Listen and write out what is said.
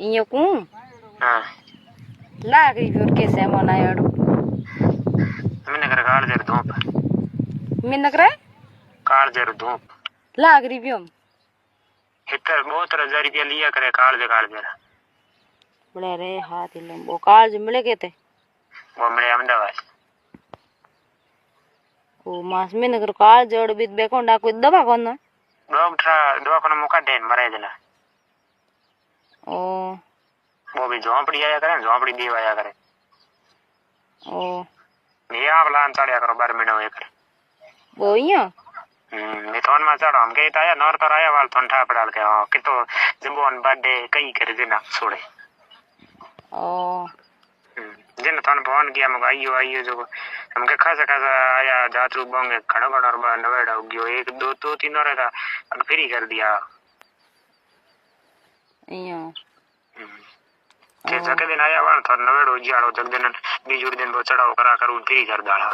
इयकू हाँ लाग रिव्यूर कैसे मनायाडू मैंने कर काल जर धूप मिनकरे काल जर धूप लाग रिव्यू हितर बहुत 1000 रुपया लिया करे काल जर बड़े रे हाथ इलम वो काल मिले के थे वो मेरे अहमदाबाद ओ मास मिनकर काल जड़ बीत बेकोंडा कोई दवा कोन डॉक्टर दवाखाना मुका देन मरे जना ओ वो भी झोंपड़ी आया करे झोंपड़ी दीव आया करे ओ मैं आप लान चढ़िया करो 12 महीना हुए करे वो इया मैं थोन में चढ़ो हम के आया नॉर तो आया वाल थोन ठा पड़ाल के हां कि तो जंबोन बर्थडे कई करे देना छोड़े ओ जिन थोन फोन किया मग आइयो जो हमके खासा खासा आया जातरू बोंगे खड़ो खड़ो और नवेड़ा उगियो 1 2 2 3 और था अब फ्री कर दिया इया के जके दिन आया वाल थोन नवेड़ो जियाड़ो जग दिन बीजुड़ दिन वो चढ़ाओ करा करू फ्री कर डाला